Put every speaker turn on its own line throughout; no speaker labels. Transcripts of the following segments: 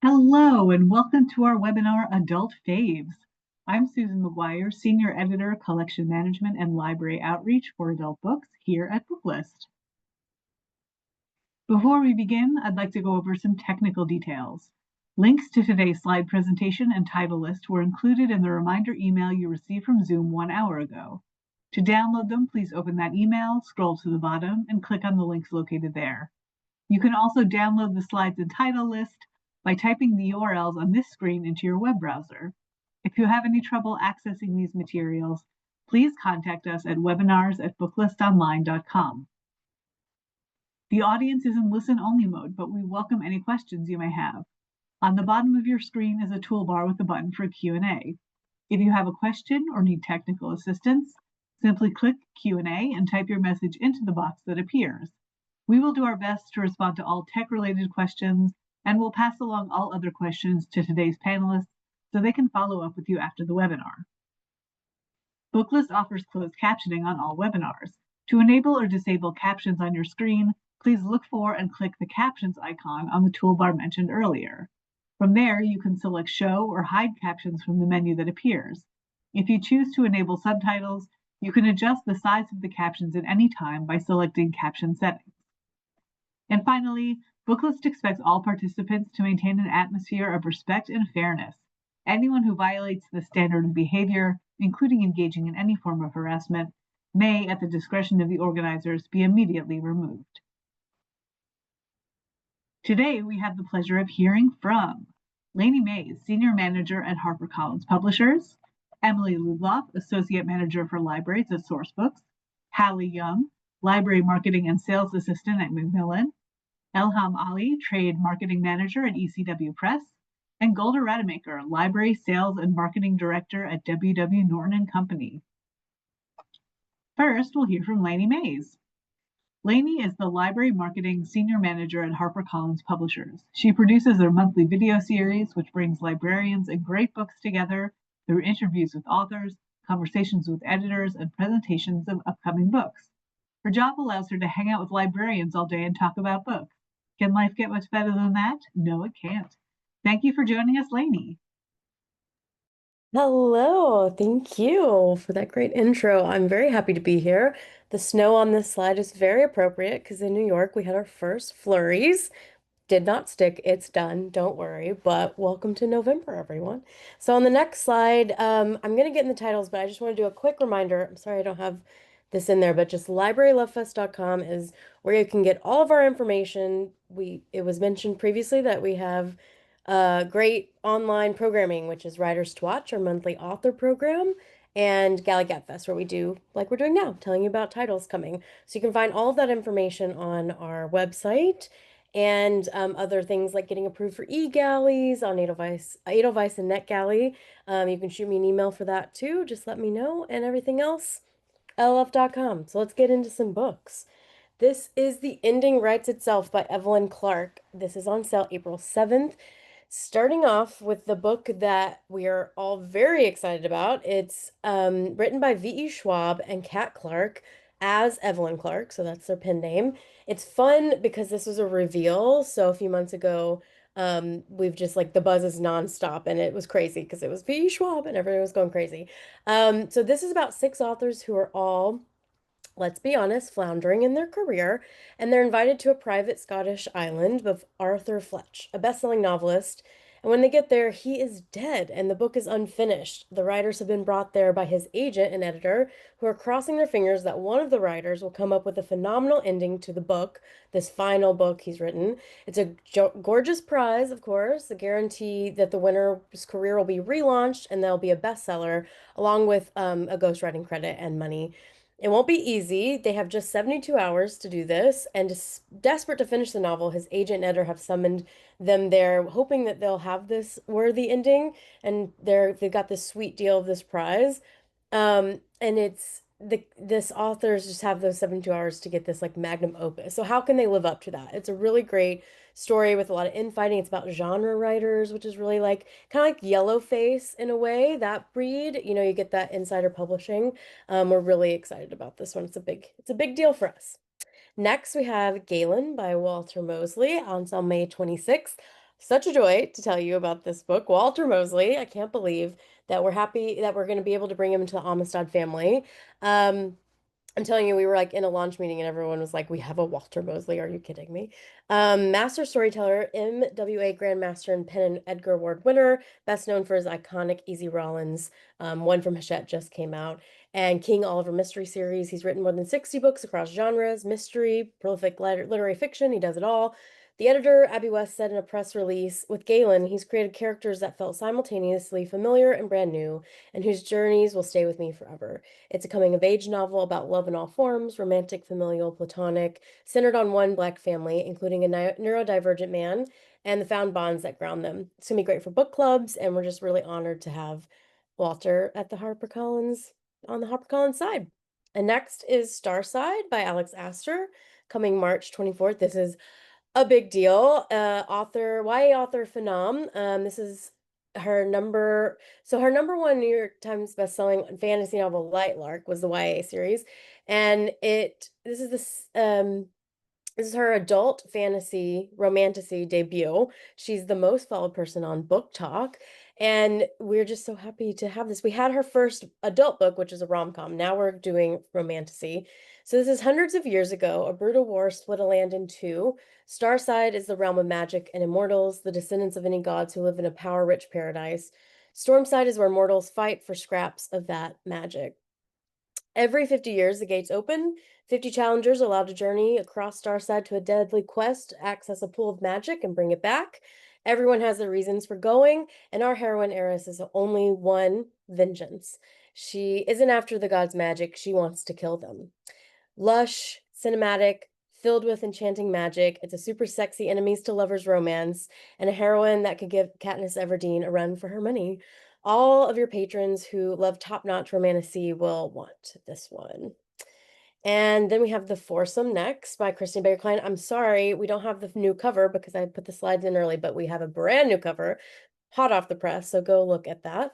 Hello, and welcome to our webinar, Adult Faves. I'm Susan Maguire, Senior Editor, Collection Management and Library Outreach for Adult Books here at Booklist. Before we begin, I'd like to go over some technical details. Links to today's slide presentation and title list were included in the reminder email you received from Zoom 1 hour ago. To download them, please open that email, scroll to the bottom, and click on the links located there. You can also download the slides and title list by typing the URLs on this screen into your web browser. If you have any trouble accessing these materials, please contact us at webinars@booklistonline.com. The audience is in listen-only mode, but we welcome any questions you may have. On the bottom of your screen is a toolbar with a button for Q&A. If you have a question or need technical assistance, simply click Q&A and type your message into the box that appears. We will do our best to respond to all tech-related questions, and we'll pass along all other questions to today's panelists so they can follow up with you after the webinar. Booklist offers closed captioning on all webinars. To enable or disable captions on your screen, please look for and click the captions icon on the toolbar mentioned earlier. From there, you can select show or hide captions from the menu that appears. If you choose to enable subtitles, you can adjust the size of the captions at any time by selecting caption settings. And finally, Booklist expects all participants to maintain an atmosphere of respect and fairness. Anyone who violates this standard of behavior, including engaging in any form of harassment, may, at the discretion of the organizers, be immediately removed. Today, we have the pleasure of hearing from Lainey Mays, Senior Manager at HarperCollins Publishers, Emily Ludloff, Associate Manager for Libraries at Sourcebooks, Hallie Young, Library Marketing and Sales Assistant at Macmillan, Elham Ali, Trade Marketing Manager at ECW Press, and Golda Rademacher, Library Sales and Marketing Director at W.W. Norton Company. First, we'll hear from Lainey Mays. Lainey is the Library Marketing Senior Manager at HarperCollins Publishers. She produces their monthly video series, which brings librarians and great books together through interviews with authors, conversations with editors, and presentations of upcoming books. Her job allows her to hang out with librarians all day and talk about books. Can life get much better than that? No, it can't. Thank you for joining us, Lainey.
Hello, thank you for that great intro. I'm very happy to be here. The snow on this slide is very appropriate because in New York we had our first flurries. Did not stick, it's done, don't worry. But welcome to November, everyone. So on the next slide, I'm gonna get in the titles, but I just want to do a quick reminder. I'm sorry I don't have this in there, but just librarylovefest.com is where you can get all of our information. It was mentioned previously that we have great online programming, which is Writers to Watch, our monthly author program, and Galley Fest, where we do like we're doing now, telling you about titles coming. So you can find all of that information on our website and other things like getting approved for e-galleys on Edelweiss and NetGalley. You can shoot me an email for that too. Just let me know, and everything else, LF.com. So let's get into some books. This is The Ending Writes Itself by Evelyn Clark. This is on sale April 7th. Starting off with the book that we are all very excited about. It's written by V.E. Schwab and Kat Clark as Evelyn Clark, so that's their pen name. It's fun because this was a reveal. So a few months ago, we've just like the buzz is nonstop, and it was crazy because it was V.E. Schwab and everyone was going crazy. So this is about six authors who are all, let's be honest, floundering in their career, and they're invited to a private Scottish island with Arthur Fletch, a best-selling novelist. And when they get there, he is dead, and the book is unfinished. The writers have been brought there by his agent and editor, who are crossing their fingers that one of the writers will come up with a phenomenal ending to the book, this final book he's written. It's a gorgeous prize, of course, a guarantee that the winner's career will be relaunched and there'll be a bestseller, along with a ghostwriting credit and money. It won't be easy. They have just 72 hours to do this, and desperate to finish the novel, his agent and editor have summoned them there, hoping that they'll have this worthy ending, and they've got this sweet deal of this prize. And it's this authors just have those 72 hours to get this like magnum opus. So how can they live up to that? It's a really great story with a lot of infighting. It's about genre writers, which is really like kind of like Yellowface in a way, that breed. You know, you get that insider publishing. We're really excited about this one. It's a big deal for us. Next, we have Galen by Walter Mosley on sale May 26th. such a joy to tell you about this book. Walter Mosley. I can't believe that we're happy that we're going to be able to bring him into the Amistad family. Um, I'm telling you, we were like in a launch meeting and everyone was like, we have a Walter Mosley. Are you kidding me? Master storyteller, MWA Grandmaster and Penn and Edgar Award winner, best known for his iconic Easy Rollins. One from Hachette just came out. And King Oliver Mystery Series. He's written more than 60 books across genres, mystery, prolific literary fiction. He does it all. The editor, Abby West, said in a press release, with Galen, he's created characters that felt simultaneously familiar and brand new, and whose journeys will stay with me forever. It's a coming-of-age novel about love in all forms, romantic, familial, platonic, centered on one Black family, including a neurodivergent man, and the found bonds that ground them. It's going to be great for book clubs, and we're just really honored to have Walter at the HarperCollins, on the HarperCollins side. And next is Starside by Alex Astor, coming March 24th. This is a big deal. YA author phenom. This is her number one New York Times bestselling fantasy novel, Light Lark, was the YA series, and this is her adult fantasy romantasy debut. She's the most followed person on Book Talk, and we're just so happy to have this. We had her first adult book, which is a rom-com. Now we're doing romantasy. So this is hundreds of years ago. A brutal war split a land in two. Starside is the realm of magic and immortals, the descendants of any gods who live in a power-rich paradise. Stormside is where mortals fight for scraps of that magic. Every 50 years, the gates open. 50 challengers are allowed to journey across Starside to a deadly quest, access a pool of magic, and bring it back. Everyone has their reasons for going, and our heroine Eris is only one: vengeance. She isn't after the gods' magic, she wants to kill them. Lush, cinematic, filled with enchanting magic. It's a super sexy enemies to lovers romance, and a heroine that could give Katniss Everdeen a run for her money. All of your patrons who love top-notch romantasy will want this one. And then we have The Foursome next by Christine Baker Klein. I'm sorry, we don't have the new cover because I put the slides in early, but we have a brand new cover, hot off the press, so go look at that.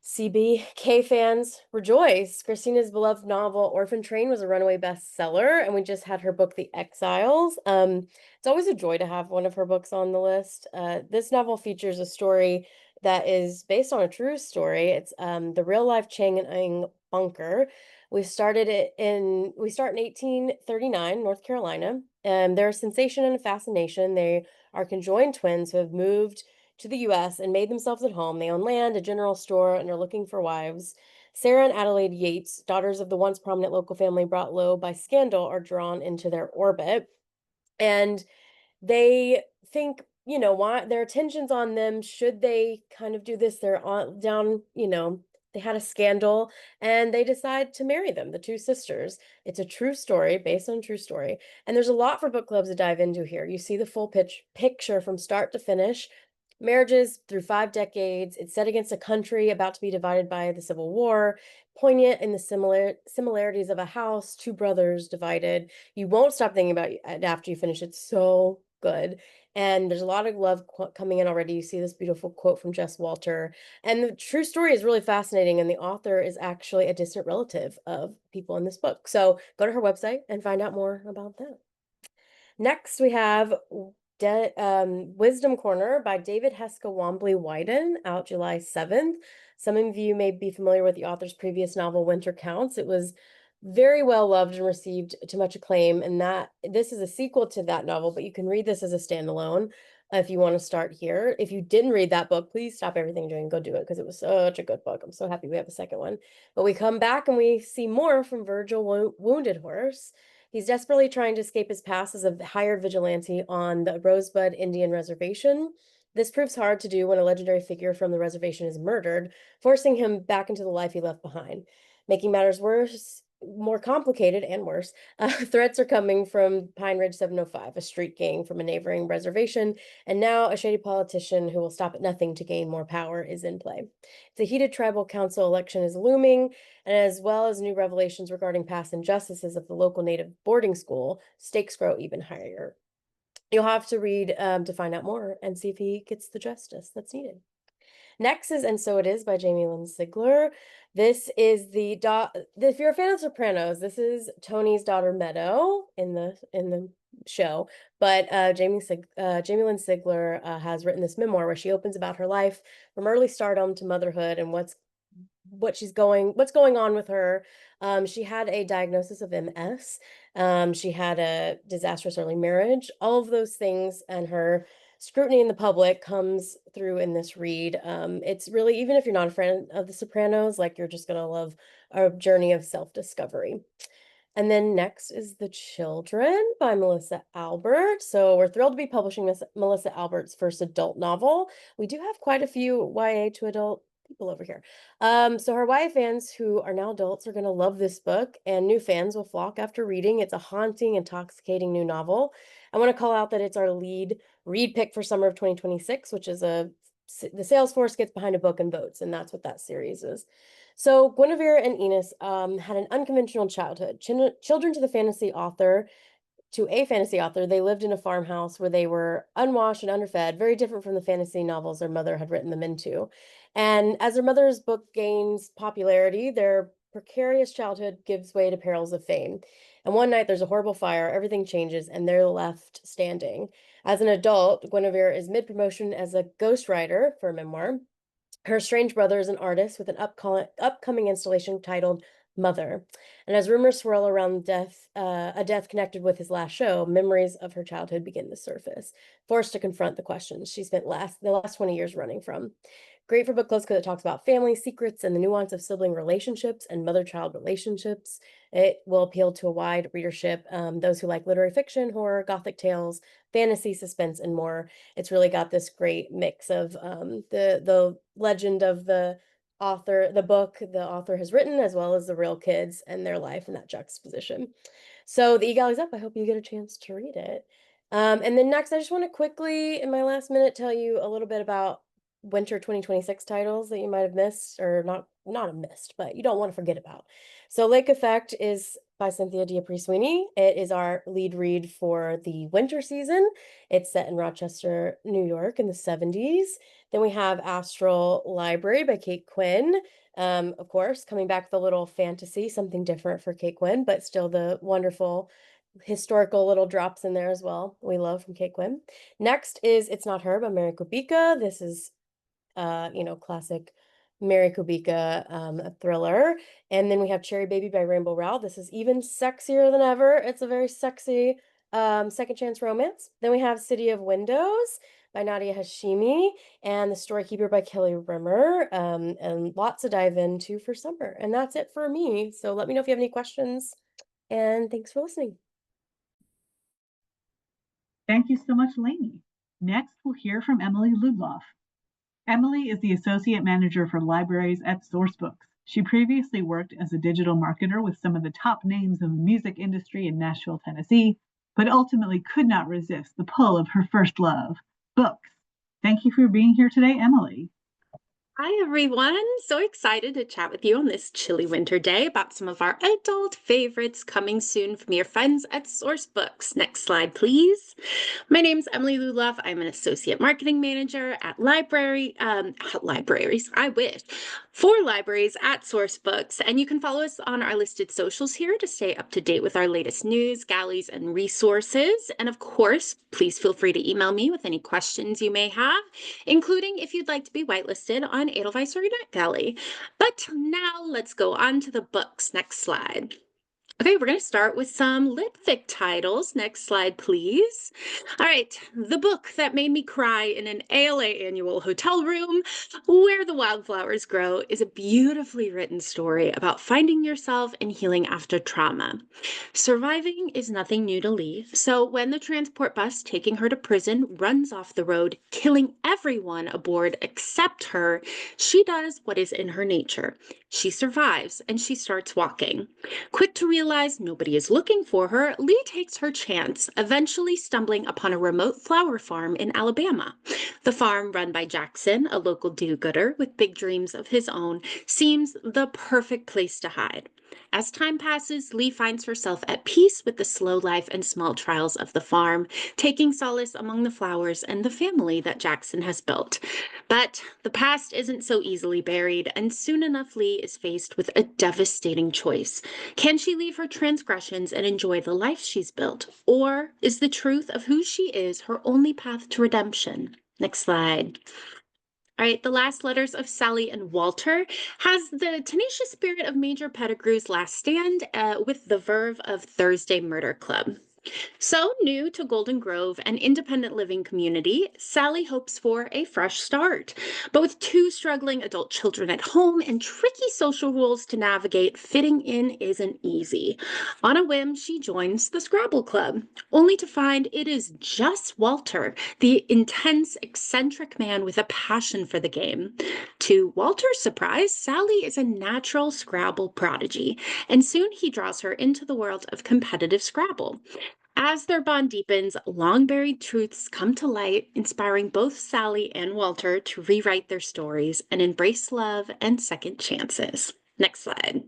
CBK fans, rejoice. Christina's beloved novel Orphan Train was a runaway bestseller, and we just had her book The Exiles. It's always a joy to have one of her books on the list. This novel features a story that is based on a true story. It's the real life Chang and Ing bunker. We start in 1839, North Carolina. They're a sensation and a fascination. They are conjoined twins who have moved to the US and made themselves at home. They own land, a general store, and are looking for wives. Sarah and Adelaide Yates, daughters of the once prominent local family brought low by scandal, are drawn into their orbit. And they think, why their attention's on them. Should they kind of do this? They're on down, they had a scandal and they decide to marry them, the two sisters. It's a true story based on a true story. And there's a lot for book clubs to dive into here. You see the full picture from start to finish. Marriages through 5 decades. It's set against a country about to be divided by the Civil War. Poignant in the similarities of a house, two brothers divided. You won't stop thinking about it after you finish. It's so good. And there's a lot of love coming in already. You see this beautiful quote from Jess Walter. And the true story is really fascinating. And the author is actually a distant relative of people in this book. So go to her website and find out more about that. Next, we have Wisdom Corner by David Heska Wombley Wyden, out July 7th. Some of you may be familiar with the author's previous novel, Winter Counts. It was very well loved and received to much acclaim, and that this is a sequel to that novel, but you can read this as a standalone if you want to start here. If you didn't read that book, please stop everything you're doing and go do it because it was such a good book. I'm so happy we have a second one. But we come back and we see more from Virgil Wounded Horse. He's desperately trying to escape his past as a hired vigilante on the Rosebud Indian Reservation. This proves hard to do when a legendary figure from the reservation is murdered, forcing him back into the life he left behind. Making matters worse, more complicated and worse, threats are coming from Pine Ridge 705, a street gang from a neighboring reservation, and now a shady politician who will stop at nothing to gain more power is in play. The heated tribal council election is looming, and as well as new revelations regarding past injustices of the local native boarding school, stakes grow even higher. You'll have to read to find out more and see if he gets the justice that's needed. Next is And So It Is by Jamie Lynn Sigler. This is if you're a fan of Sopranos, this is Tony's daughter Meadow in the show. But Jamie Lynn Sigler has written this memoir where she opens about her life from early stardom to motherhood and what's going on with her. She had a diagnosis of MS. She had a disastrous early marriage. All of those things and her scrutiny in the public comes through in this read. It's really, even if you're not a fan of The Sopranos, like you're just gonna love a journey of self-discovery. And then next is The Children by Melissa Albert. So we're thrilled to be publishing Melissa Albert's first adult novel. We do have quite a few YA to adult people over here. So her YA fans who are now adults are going to love this book, and new fans will flock after reading. It's a haunting, intoxicating new novel. I want to call out that it's our lead read pick for summer of 2026, which is the Salesforce gets behind a book and votes, and that's what that series is. So Guinevere and Enos had an unconventional childhood. Children to a fantasy author, they lived in a farmhouse where they were unwashed and underfed, very different from the fantasy novels their mother had written them into. And as their mother's book gains popularity, their precarious childhood gives way to perils of fame. And one night there's a horrible fire, everything changes, and they're left standing. As an adult, Guinevere is mid-promotion as a ghostwriter for a memoir. Her strange brother is an artist with an upcoming installation titled Mother. And as rumors swirl around a death connected with his last show, memories of her childhood begin to surface, forced to confront the questions she spent the last 20 years running from. Great for book clubs because it talks about family secrets and the nuance of sibling relationships and mother-child relationships. It will appeal to a wide readership, those who like literary fiction, horror, gothic tales, fantasy, suspense, and more. It's really got this great mix of the legend of the author, the book the author has written, as well as the real kids and their life in that juxtaposition. So the e-galley's up. I hope you get a chance to read it. And then next, I just want to quickly, in my last minute, tell you a little bit about winter 2026 titles that you might have missed, or not have missed, but you don't want to forget about. So Lake Effect is by Cynthia D'Apri-Sweeney. It is our lead read for the winter season. It's set in Rochester, New York in the 70s. Then we have Astral Library by Kate Quinn. Of course, coming back with a little fantasy, something different for Kate Quinn, but still the wonderful historical little drops in there as well. We love from Kate Quinn. Next is It's Not Her by Mary Kubica. This is classic Mary Kubica, a thriller. And then we have Cherry Baby by Rainbow Rowell. This is even sexier than ever. It's a very sexy second chance romance. Then we have City of Windows by Nadia Hashimi and The Storykeeper by Kelly Rimmer, and lots to dive into for summer. And that's it for me. So let me know if you have any questions, and thanks for listening.
Thank you so much, Lainey. Next, we'll hear from Emily Ludloff. Emily is the Associate Manager for Libraries at Sourcebooks. She previously worked as a digital marketer with some of the top names of the music industry in Nashville, Tennessee, but ultimately could not resist the pull of her first love, books. Thank you for being here today, Emily.
Hi, everyone. So excited to chat with you on this chilly winter day about some of our adult favorites coming soon from your friends at Sourcebooks. Next slide, please. My name's Emily Luloff. I'm an associate marketing manager at libraries. I wish. For libraries at Sourcebooks. And you can follow us on our listed socials here to stay up to date with our latest news, galleys, and resources. And of course, please feel free to email me with any questions you may have, including if you'd like to be whitelisted on Edelweiss or NetGalley. But now let's go on to the books. Next slide. Okay, we're going to start with some lit-fic titles. Next slide, please. All right, the book that made me cry in an ALA annual hotel room where the wildflowers grow is a beautifully written story about finding yourself and healing after trauma. Surviving is nothing new to Lee, so when the transport bus taking her to prison runs off the road, killing everyone aboard except her, she does what is in her nature. She survives and she starts walking. Quick to realize nobody is looking for her, Lee takes her chance, eventually stumbling upon a remote flower farm in Alabama. The farm, run by Jackson, a local do-gooder with big dreams of his own, seems the perfect place to hide. As time passes, Lee finds herself at peace with the slow life and small trials of the farm, taking solace among the flowers and the family that Jackson has built. But the past isn't so easily buried, and soon enough Lee is faced with a devastating choice. Can she leave her transgressions and enjoy the life she's built? Or is the truth of who she is her only path to redemption? Next slide. All right, the last letters of Sally and Walter has the tenacious spirit of Major Pettigrew's Last Stand with the verve of Thursday Murder Club. So new to Golden Grove, an independent living community, Sally hopes for a fresh start. But with two struggling adult children at home and tricky social rules to navigate, fitting in isn't easy. On a whim, she joins the Scrabble Club, only to find it is just Walter, the intense, eccentric man with a passion for the game. To Walter's surprise, Sally is a natural Scrabble prodigy, and soon he draws her into the world of competitive Scrabble. As their bond deepens, long-buried truths come to light, inspiring both Sally and Walter to rewrite their stories and embrace love and second chances. Next slide.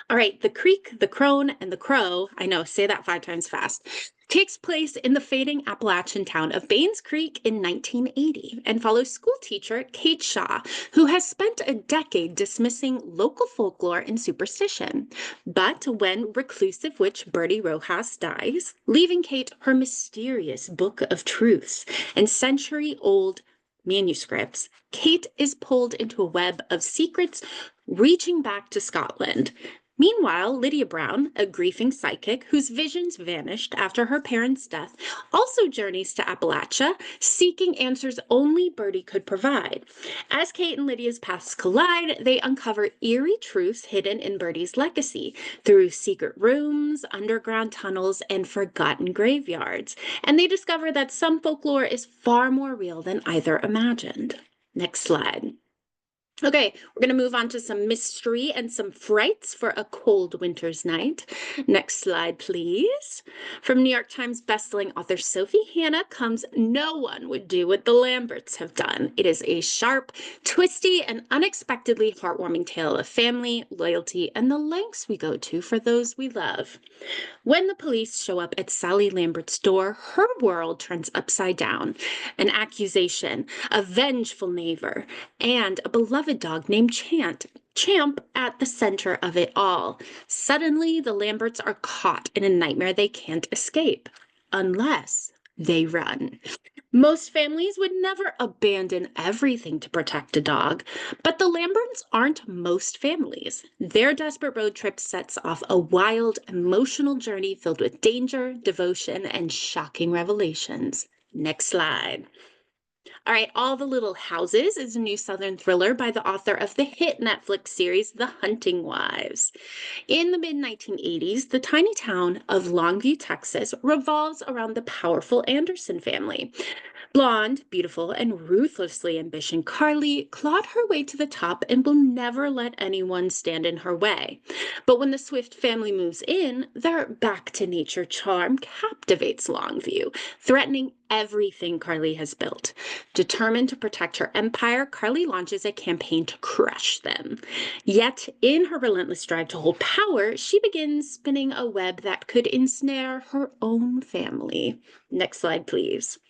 All right, The Creek, the Crone, and the Crow, I know, say that 5 times fast, takes place in the fading Appalachian town of Baines Creek in 1980 and follows schoolteacher Kate Shaw, who has spent a decade dismissing local folklore and superstition. But when reclusive witch Bertie Rojas dies, leaving Kate her mysterious book of truths and century-old manuscripts, Kate is pulled into a web of secrets reaching back to Scotland. Meanwhile, Lydia Brown, a grieving psychic whose visions vanished after her parents' death, also journeys to Appalachia, seeking answers only Bertie could provide. As Kate and Lydia's paths collide, they uncover eerie truths hidden in Bertie's legacy through secret rooms, underground tunnels, and forgotten graveyards. And they discover that some folklore is far more real than either imagined. Next slide. Okay, we're going to move on to some mystery and some frights for a cold winter's night. Next slide, please. From New York Times bestselling author Sophie Hannah comes No One Would Do What the Lamberts Have Done. It is a sharp, twisty, and unexpectedly heartwarming tale of family, loyalty, and the lengths we go to for those we love. When the police show up at Sally Lambert's door, her world turns upside down. An accusation, a vengeful neighbor, and a beloved dog named Champ at the center of it all. Suddenly, the Lamberts are caught in a nightmare they can't escape, unless they run. Most families would never abandon everything to protect a dog, but the Lamberts aren't most families. Their desperate road trip sets off a wild, emotional journey filled with danger, devotion, and shocking revelations. Next slide. All right, All the Little Houses is a new Southern thriller by the author of the hit Netflix series The Hunting Wives. In the mid-1980s, the tiny town of Longview, Texas, revolves around the powerful Anderson family. Blonde, beautiful, and ruthlessly ambitious Carly clawed her way to the top and will never let anyone stand in her way. But when the Swift family moves in, their back-to-nature charm captivates Longview, threatening everything Carly has built. Determined to protect her empire, Carly launches a campaign to crush them. Yet, in her relentless drive to hold power, she begins spinning a web that could ensnare her own family. Next slide, please.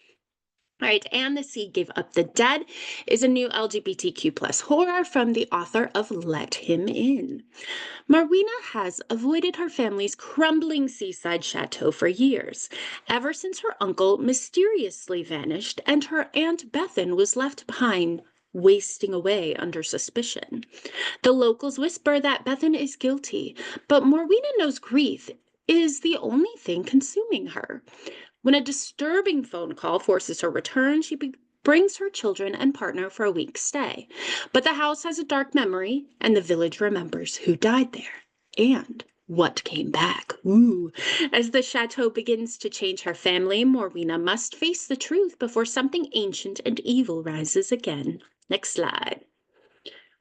All right, And the Sea Gave Up the Dead is a new LGBTQ plus horror from the author of Let Him In. Marwena has avoided her family's crumbling seaside chateau for years, ever since her uncle mysteriously vanished and her Aunt Bethan was left behind, wasting away under suspicion. The locals whisper that Bethan is guilty, but Marwena knows grief is the only thing consuming her. When a disturbing phone call forces her return, she brings her children and partner for a week's stay. But the house has a dark memory, and the village remembers who died there and what came back. Ooh. As the chateau begins to change her family, Morwena must face the truth before something ancient and evil rises again. Next slide.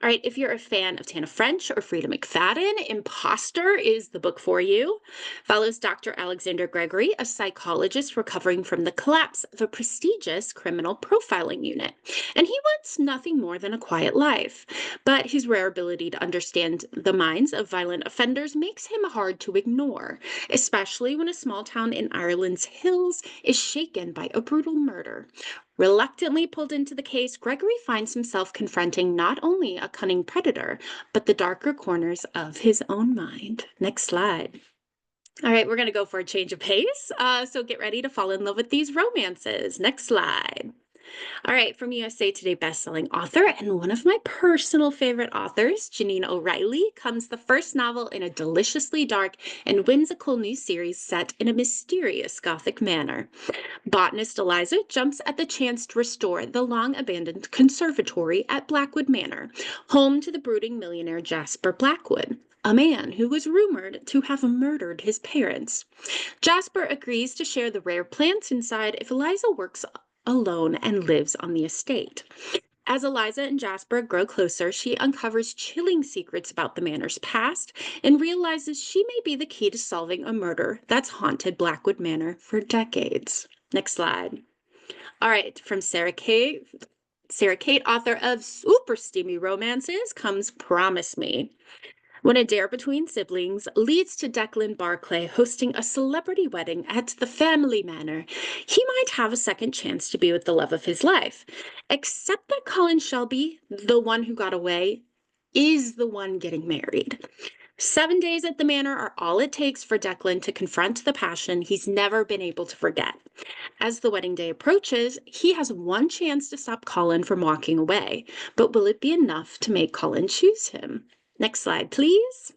All right, if you're a fan of Tana French or Frida McFadden, Imposter is the book for you. Follows Dr. Alexander Gregory, a psychologist recovering from the collapse of a prestigious criminal profiling unit. And he wants nothing more than a quiet life. But his rare ability to understand the minds of violent offenders makes him hard to ignore, especially when a small town in Ireland's hills is shaken by a brutal murder. Reluctantly pulled into the case, Gregory finds himself confronting not only a cunning predator, but the darker corners of his own mind. Next slide. All right, we're going to go for a change of pace. So get ready to fall in love with these romances. Next slide. All right, from USA Today bestselling author and one of my personal favorite authors, Janine O'Reilly, comes the first novel in a deliciously dark and whimsical new series set in a mysterious Gothic manor. Botanist Eliza jumps at the chance to restore the long-abandoned conservatory at Blackwood Manor, home to the brooding millionaire Jasper Blackwood, a man who was rumored to have murdered his parents. Jasper agrees to share the rare plants inside if Eliza works alone and lives on the estate. As Eliza and Jasper grow closer, she uncovers chilling secrets about the manor's past and realizes she may be the key to solving a murder that's haunted Blackwood Manor for decades. Next slide. All right, from Sarah Kate, author of super steamy romances, comes Promise Me. When a dare between siblings leads to Declan Barclay hosting a celebrity wedding at the family manor, he might have a second chance to be with the love of his life. Except that Colin Shelby, the one who got away, is the one getting married. 7 days at the manor are all it takes for Declan to confront the passion he's never been able to forget. As the wedding day approaches, he has one chance to stop Colin from walking away, but will it be enough to make Colin choose him? Next slide, please.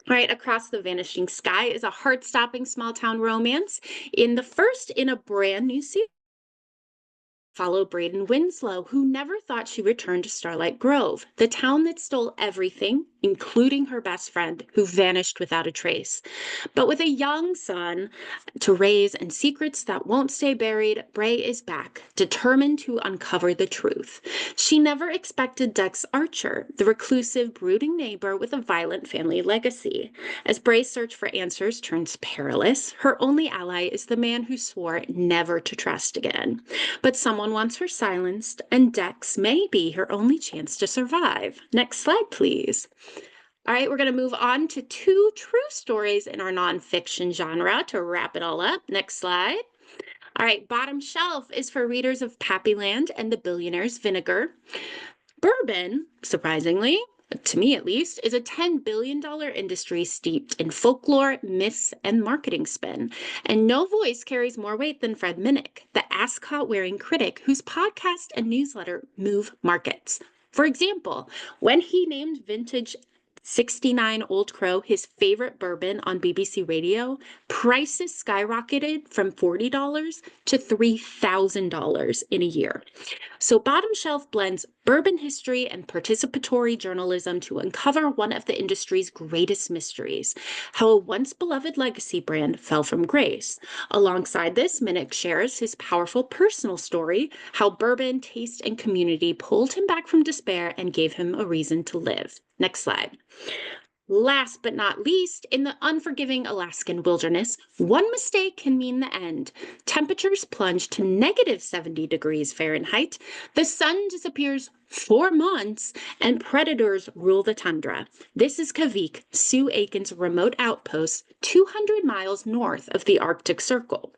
All right, Across the Vanishing Sky is a heart-stopping small-town romance in a brand new series. Follow Braden Winslow, who never thought she'd return to Starlight Grove, the town that stole everything, including her best friend, who vanished without a trace. But with a young son to raise and secrets that won't stay buried, Bray is back, determined to uncover the truth. She never expected Dex Archer, the reclusive, brooding neighbor with a violent family legacy. As Bray's search for answers turns perilous, her only ally is the man who swore never to trust again. But someone wants her silenced, and Dex may be her only chance to survive. Next slide, please. All right, we're going to move on to 2 true stories in our nonfiction genre to wrap it all up. Next slide. All right, Bottom Shelf is for readers of Pappyland and the Billionaire's Vinegar. Bourbon, surprisingly, to me at least, is a $10 billion industry steeped in folklore, myths, and marketing spin. And no voice carries more weight than Fred Minnick, the ascot-wearing critic whose podcast and newsletter move markets. For example, when he named vintage 69 Old Crow his favorite bourbon on BBC Radio, prices skyrocketed from $40 to $3,000 in a year. So Bottom Shelf blends bourbon history and participatory journalism to uncover one of the industry's greatest mysteries, how a once beloved legacy brand fell from grace. Alongside this, Minnick shares his powerful personal story, how bourbon, taste, and community pulled him back from despair and gave him a reason to live. Next slide. Last but not least, in the unforgiving Alaskan wilderness, one mistake can mean the end. Temperatures plunge to negative 70 degrees Fahrenheit, the sun disappears for months, and predators rule the tundra. This is Kavik, Sue Aiken's remote outpost, 200 miles north of the Arctic Circle.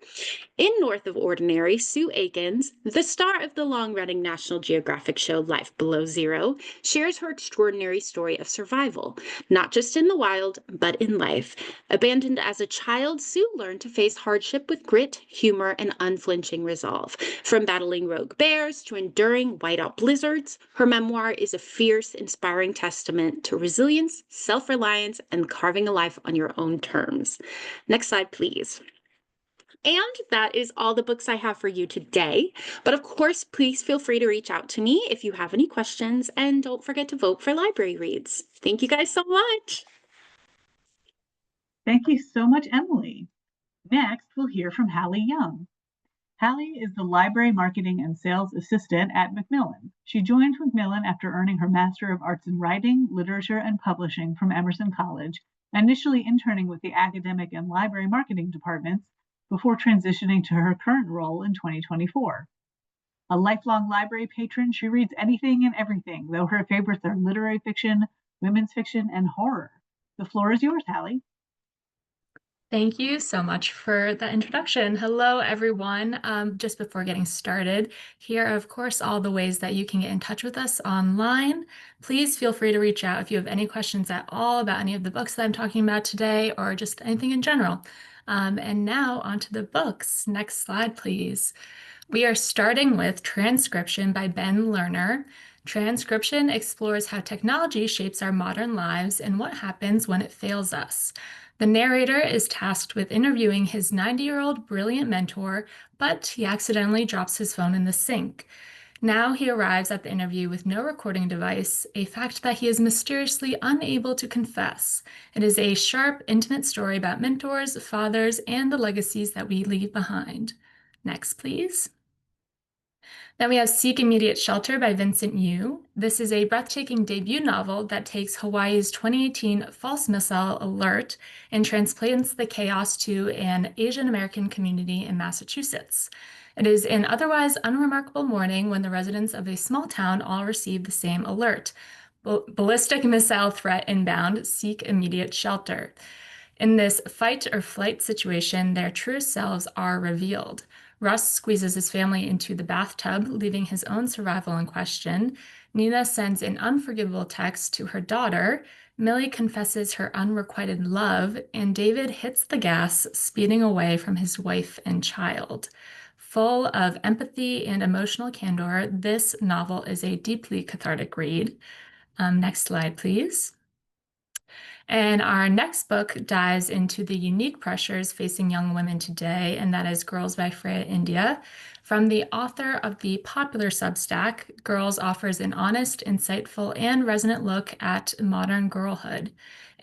In North of Ordinary, Sue Aikens, the star of the long-running National Geographic show Life Below Zero, shares her extraordinary story of survival, not just in the wild, but in life. Abandoned as a child, Sue learned to face hardship with grit, humor, and unflinching resolve. From battling rogue bears to enduring whiteout blizzards, her memoir is a fierce, inspiring testament to resilience, self-reliance, and carving a life on your own terms. Next slide, please. And that is all the books I have for you today. But of course, please feel free to reach out to me if you have any questions, and don't forget to vote for library reads. Thank you guys so much.
Thank you so much, Emily. Next, we'll hear from Hallie Young. Hallie is the library marketing and sales assistant at Macmillan. She joined Macmillan after earning her Master of Arts in Writing, Literature, and Publishing from Emerson College, initially interning with the academic and library marketing departments before transitioning to her current role in 2024. A lifelong library patron, she reads anything and everything, though her favorites are literary fiction, women's fiction, and horror. The floor is yours, Hallie.
Thank you so much for that introduction. Hello, everyone. Just before getting started, here are, of course, all the ways that you can get in touch with us online. Please feel free to reach out if you have any questions at all about any of the books that I'm talking about today or just anything in general. And now onto the books. Next slide, please. We are starting with Transcription by Ben Lerner. Transcription explores how technology shapes our modern lives and what happens when it fails us. The narrator is tasked with interviewing his 90-year-old brilliant mentor, but he accidentally drops his phone in the sink. Now he arrives at the interview with no recording device, a fact that he is mysteriously unable to confess. It is a sharp, intimate story about mentors, fathers, and the legacies that we leave behind. Next, please. Then we have Seek Immediate Shelter by Vincent Yu. This is a breathtaking debut novel that takes Hawaii's 2018 false missile alert and transplants the chaos to an Asian American community in Massachusetts. It is an otherwise unremarkable morning when the residents of a small town all receive the same alert. Ballistic missile threat inbound, seek immediate shelter. In this fight or flight situation, their true selves are revealed. Russ squeezes his family into the bathtub, leaving his own survival in question. Nina sends an unforgivable text to her daughter. Millie confesses her unrequited love, and David hits the gas, speeding away from his wife and child. Full of empathy and emotional candor, this novel is a deeply cathartic read. Next slide, please. And our next book dives into the unique pressures facing young women today, and that is Girls by Freya India. From the author of the popular Substack, Girls offers an honest, insightful, and resonant look at modern girlhood.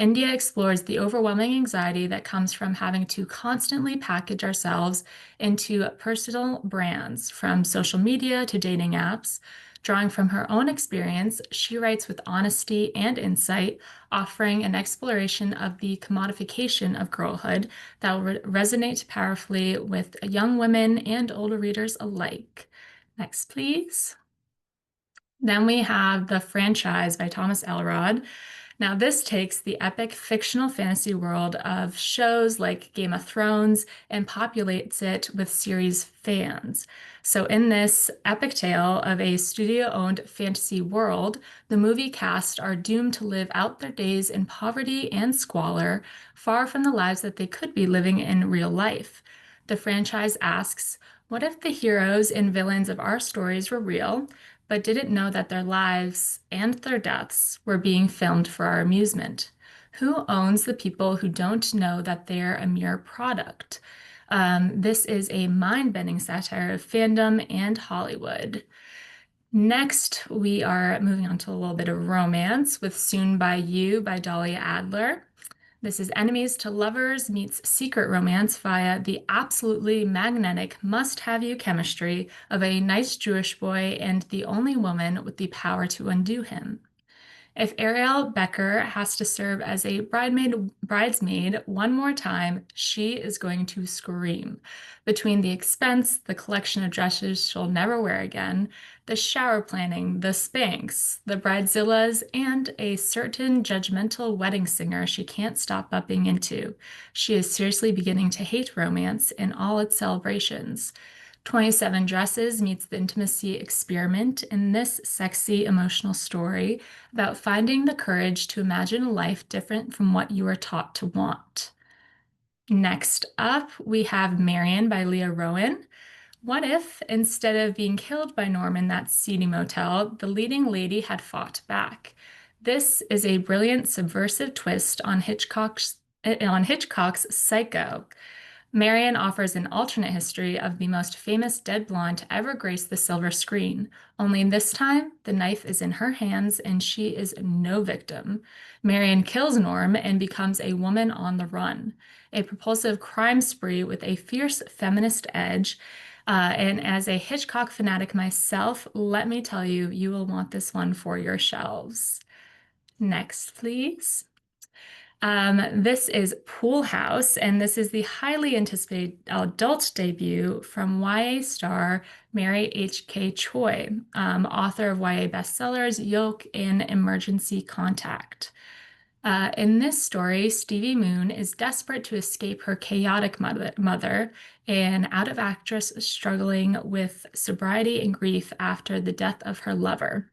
India explores the overwhelming anxiety that comes from having to constantly package ourselves into personal brands, from social media to dating apps. Drawing from her own experience, she writes with honesty and insight, offering an exploration of the commodification of girlhood that will resonate powerfully with young women and older readers alike. Next, please. Then we have The Franchise by Thomas Elrod. Now, this takes the epic fictional fantasy world of shows like Game of Thrones and populates it with series fans. So in this epic tale of a studio-owned fantasy world, the movie cast are doomed to live out their days in poverty and squalor, far from the lives that they could be living in real life. The franchise asks, what if the heroes and villains of our stories were real, but didn't know that their lives and their deaths were being filmed for our amusement? Who owns the people who don't know that they're a mere product? This is a mind-bending satire of fandom and Hollywood. Next, we are moving on to a little bit of romance with Soon by You by Dahlia Adler. This is enemies to lovers meets secret romance via the absolutely magnetic must-have-you chemistry of a nice Jewish boy and the only woman with the power to undo him. If Ariel Becker has to serve as a bridesmaid one more time, she is going to scream. Between the expense, the collection of dresses she'll never wear again, the shower planning, the Spanx, the bridezillas, and a certain judgmental wedding singer she can't stop bumping into, she is seriously beginning to hate romance in all its celebrations. 27 Dresses meets the intimacy experiment in this sexy, emotional story about finding the courage to imagine a life different from what you are taught to want. Next up, we have Marion by Leah Rowan. What if, instead of being killed by Norm in that seedy motel, the leading lady had fought back? This is a brilliant subversive twist on Hitchcock's Psycho. Marion offers an alternate history of the most famous dead blonde to ever grace the silver screen. Only this time, the knife is in her hands and she is no victim. Marion kills Norm and becomes a woman on the run. A propulsive crime spree with a fierce feminist edge. And as a Hitchcock fanatic myself, let me tell you, you will want this one for your shelves. Next, please. This is Pool House, and this is the highly anticipated adult debut from YA star Mary H.K. Choi, author of YA bestsellers Yoke and Emergency Contact. In this story, Stevie Moon is desperate to escape her chaotic mother, an out-of actress struggling with sobriety and grief after the death of her lover.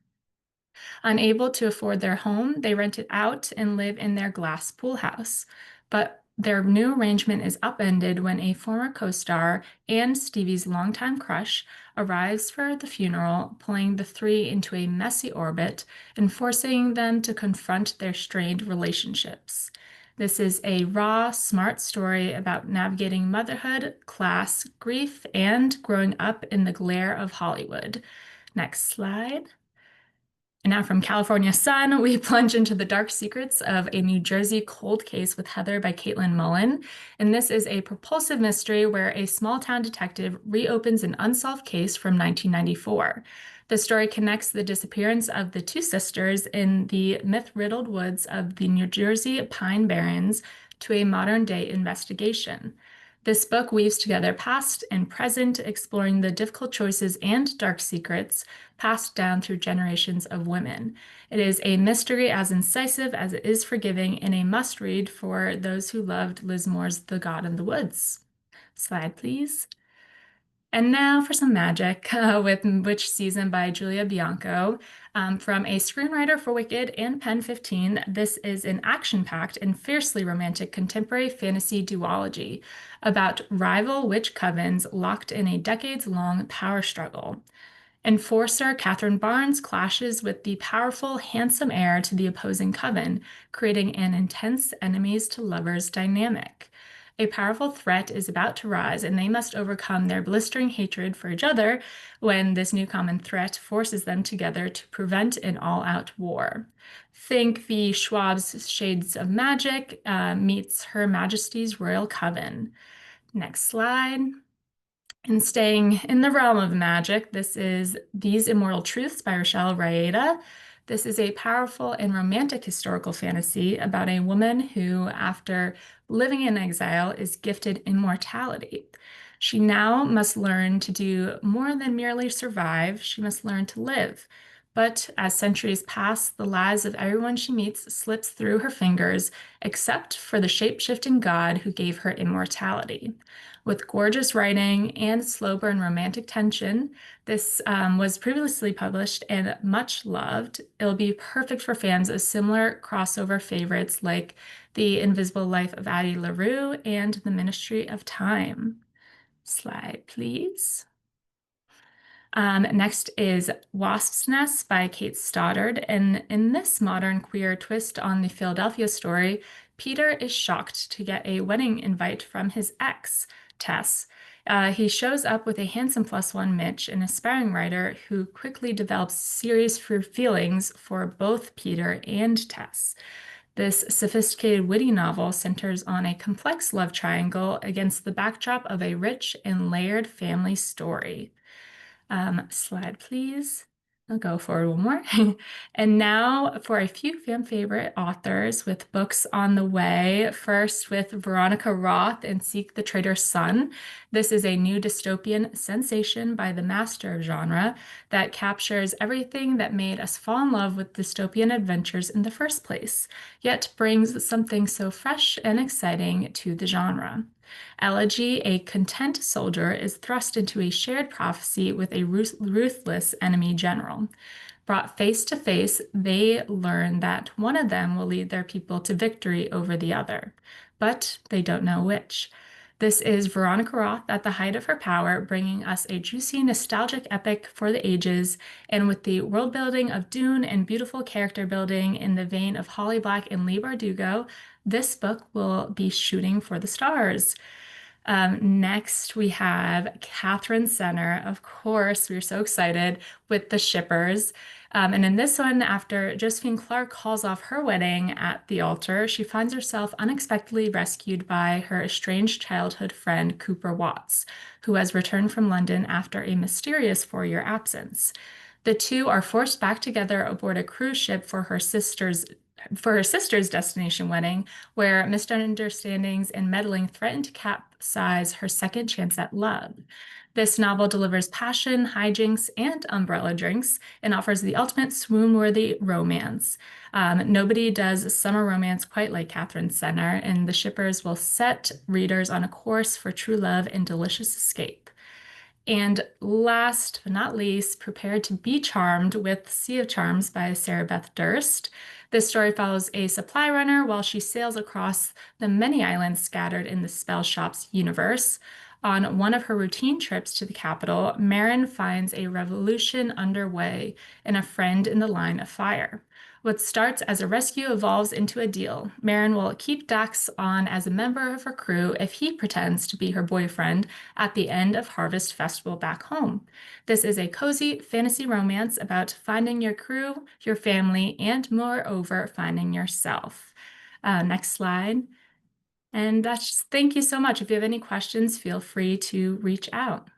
Unable to afford their home, they rent it out and live in their glass pool house. But their new arrangement is upended when a former co-star and Stevie's longtime crush arrives for the funeral, pulling the three into a messy orbit and forcing them to confront their strained relationships. This is a raw, smart story about navigating motherhood, class, grief, and growing up in the glare of Hollywood. Next slide. And now from California Sun, we plunge into the dark secrets of a New Jersey cold case with Heather by Caitlin Mullen. And this is a propulsive mystery where a small-town detective reopens an unsolved case from 1994. The story connects the disappearance of the two sisters in the myth-riddled woods of the New Jersey Pine Barrens to a modern-day investigation. This book weaves together past and present, exploring the difficult choices and dark secrets passed down through generations of women. It is a mystery as incisive as it is forgiving and a must-read for those who loved Liz Moore's The God in the Woods. Slide, please. And now for some magic with Witch Season by Julia Bianco. From a screenwriter for Wicked and Pen 15, this is an action-packed and fiercely romantic contemporary fantasy duology about rival witch covens locked in a decades-long power struggle. Enforcer Catherine Barnes clashes with the powerful, handsome heir to the opposing coven, creating an intense enemies-to-lovers dynamic. A powerful threat is about to rise, and they must overcome their blistering hatred for each other when this new common threat forces them together to prevent an all-out war. Think the Schwab's Shades of Magic meets Her Majesty's Royal Coven. Next slide. And staying in the realm of magic, this is These Immortal Truths by Rochelle Raeda. This is a powerful and romantic historical fantasy about a woman who, after living in exile, is gifted immortality. She now must learn to do more than merely survive. She must learn to live. But as centuries pass, the lives of everyone she meets slips through her fingers, except for the shape-shifting god who gave her immortality. With gorgeous writing and slow burn romantic tension, this was previously published and much loved. It'll be perfect for fans of similar crossover favorites like The Invisible Life of Addie LaRue and The Ministry of Time. Slide, please. Next is Wasp's Nest by Kate Stoddard. And in this modern queer twist on the Philadelphia story, Peter is shocked to get a wedding invite from his ex, Tess. He shows up with a handsome +1 Mitch, an aspiring writer who quickly develops serious feelings for both Peter and Tess. This sophisticated, witty novel centers on a complex love triangle against the backdrop of a rich and layered family story. Slide, please. I'll go forward one more. And now for a few fan favorite authors with books on the way. First with Veronica Roth and Seek the Traitor's Son. This is a new dystopian sensation by the master of genre that captures everything that made us fall in love with dystopian adventures in the first place, yet brings something so fresh and exciting to the genre. Elegy, a content soldier, is thrust into a shared prophecy with a ruthless enemy general. Brought face to face, they learn that one of them will lead their people to victory over the other, but they don't know which. This is Veronica Roth at the height of her power, bringing us a juicy, nostalgic epic for the ages, and with the world building of Dune and beautiful character building in the vein of Holly Black and Leigh Bardugo, this book will be shooting for the stars. Next, we have Catherine Senner. Of course, we're so excited with The Shippers. And in this one, after Josephine Clark calls off her wedding at the altar, she finds herself unexpectedly rescued by her estranged childhood friend, Cooper Watts, who has returned from London after a mysterious 4-year absence. The two are forced back together aboard a cruise ship for her sister's destination wedding, where misunderstandings and meddling threaten to capsize her second chance at love. This novel delivers passion, hijinks, and umbrella drinks and offers the ultimate swoon-worthy romance. Nobody does summer romance quite like Catherine Senner, and The Shippers will set readers on a course for true love and delicious escape. And last but not least, Prepare to Be Charmed with Sea of Charms by Sarah Beth Durst. This story follows a supply runner while she sails across the many islands scattered in the Spell Shop's universe. On one of her routine trips to the capital, Marin finds a revolution underway and a friend in the line of fire. What starts as a rescue evolves into a deal. Marin will keep Dax on as a member of her crew if he pretends to be her boyfriend at the end of Harvest Festival back home. This is a cozy fantasy romance about finding your crew, your family, and moreover, finding yourself. Next slide. And thank you so much. If you have any questions, feel free to reach out.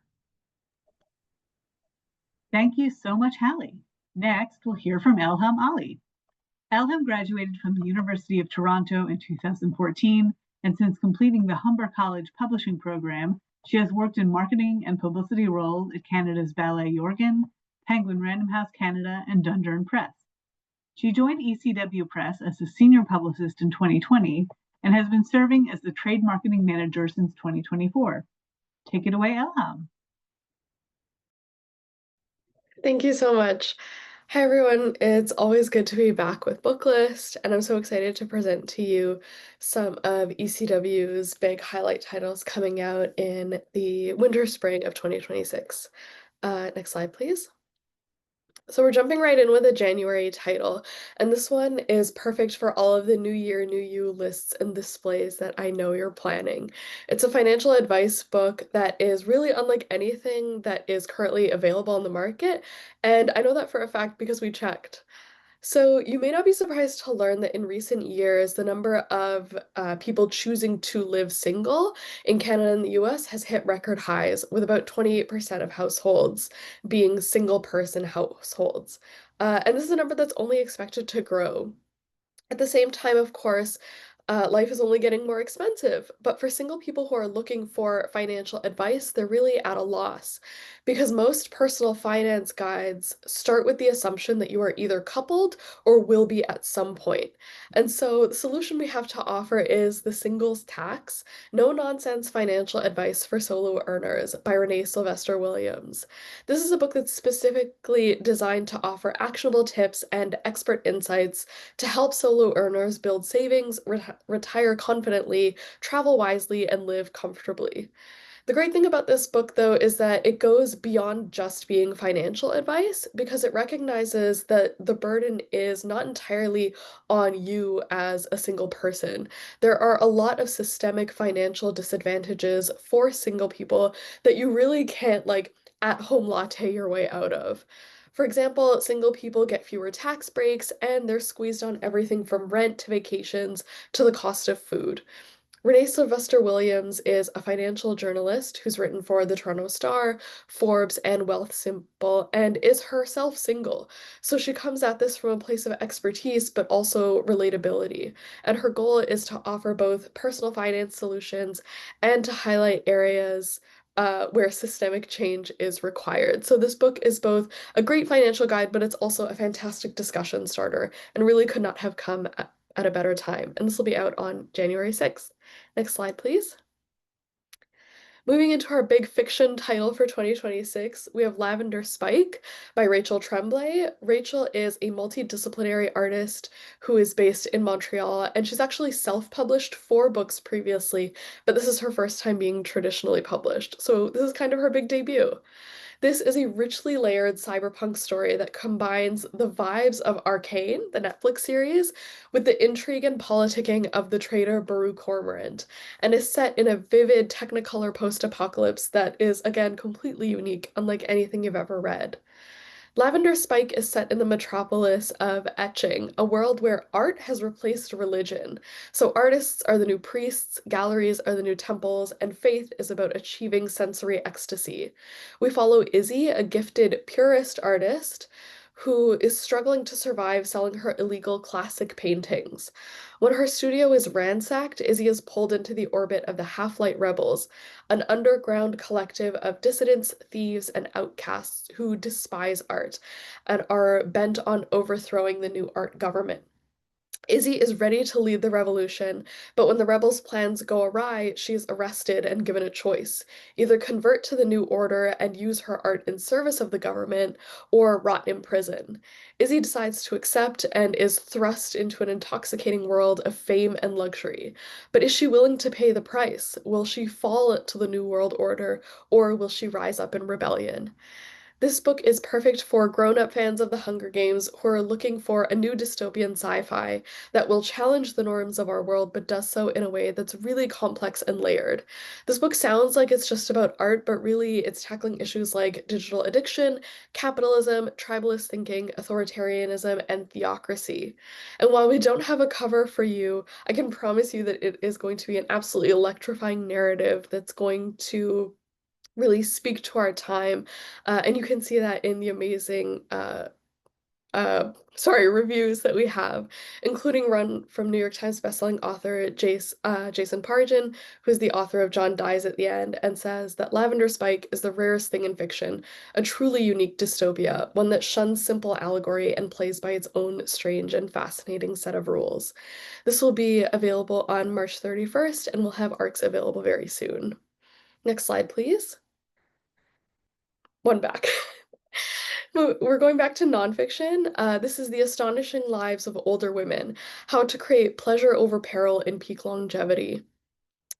Thank you so much, Hallie. Next, we'll hear from Elham Ali. Elham graduated from the University of Toronto in 2014, and since completing the Humber College publishing program, she has worked in marketing and publicity roles at Canada's Ballet Yorgan, Penguin Random House Canada, and Dundurn Press. She joined ECW Press as a senior publicist in 2020 and has been serving as the trade marketing manager since 2024. Take it away, Elham.
Thank you so much. Hi, everyone. It's always good to be back with Booklist, and I'm so excited to present to you some of ECW's big highlight titles coming out in the winter spring of 2026. Next slide, please. So we're jumping right in with a January title, and this one is perfect for all of the New Year, New You lists and displays that I know you're planning. It's a financial advice book that is really unlike anything that is currently available on the market, and I know that for a fact because we checked. So you may not be surprised to learn that in recent years, the number of people choosing to live single in Canada and the US has hit record highs, with about 28% of households being single person households. And this is a number that's only expected to grow. At the same time, of course, life is only getting more expensive, but for single people who are looking for financial advice, they're really at a loss because most personal finance guides start with the assumption that you are either coupled or will be at some point. And so the solution we have to offer is The Singles Tax, No Nonsense Financial Advice for Solo Earners by Renee Sylvester Williams. This is a book that's specifically designed to offer actionable tips and expert insights to help solo earners build savings, retire confidently, travel wisely, and live comfortably. The great thing about this book, though, is that it goes beyond just being financial advice because it recognizes that the burden is not entirely on you as a single person. There are a lot of systemic financial disadvantages for single people that you really can't, like, at-home latte your way out of. For example, single people get fewer tax breaks and they're squeezed on everything from rent to vacations to the cost of food. Renee Sylvester Williams is a financial journalist who's written for the Toronto Star, Forbes, and Wealth Simple, and is herself single. So she comes at this from a place of expertise, but also relatability. And her goal is to offer both personal finance solutions and to highlight areas where systemic change is required. So this book is both a great financial guide, but it's also a fantastic discussion starter and really could not have come at a better time. And this will be out on January 6th. Next slide, please. Moving into our big fiction title for 2026, we have Lavender Spike by Rachel Tremblay. Rachel is a multidisciplinary artist who is based in Montreal, and she's actually self-published 4 books previously, but this is her first time being traditionally published. So this is kind of her big debut. This is a richly layered cyberpunk story that combines the vibes of Arcane, the Netflix series, with the intrigue and politicking of the traitor Baru Cormorant, and is set in a vivid Technicolor post-apocalypse that is, again, completely unique, unlike anything you've ever read. Lavender Spike is set in the metropolis of Etching, a world where art has replaced religion. So artists are the new priests, galleries are the new temples, and faith is about achieving sensory ecstasy. We follow Izzy, a gifted purist artist who is struggling to survive selling her illegal classic paintings. When her studio is ransacked, Izzy is pulled into the orbit of the Half-Light Rebels, an underground collective of dissidents, thieves, and outcasts who despise art and are bent on overthrowing the new art government. Izzy is ready to lead the revolution, but when the rebels' plans go awry, she is arrested and given a choice: either convert to the new order and use her art in service of the government, or rot in prison. Izzy decides to accept and is thrust into an intoxicating world of fame and luxury. But is she willing to pay the price? Will she fall to the new world order, or will she rise up in rebellion? This book is perfect for grown-up fans of the Hunger Games who are looking for a new dystopian sci-fi that will challenge the norms of our world but does so in a way that's really complex and layered. This book sounds like it's just about art, but really it's tackling issues like digital addiction, capitalism, tribalist thinking, authoritarianism, and theocracy. And while we don't have a cover for you, I can promise you that it is going to be an absolutely electrifying narrative that's going to really speak to our time. And you can see that in the amazing reviews that we have, including one from New York Times bestselling author Jason Pargin, who's the author of John Dies at the End, and says that Lavender Spike is the rarest thing in fiction, a truly unique dystopia, one that shuns simple allegory and plays by its own strange and fascinating set of rules. This will be available on March 31st, and we'll have ARCs available very soon. Next slide, please. One back. We're going back to nonfiction. This is The Astonishing Lives of Older Women: How to Create Pleasure Over Peril in Peak Longevity.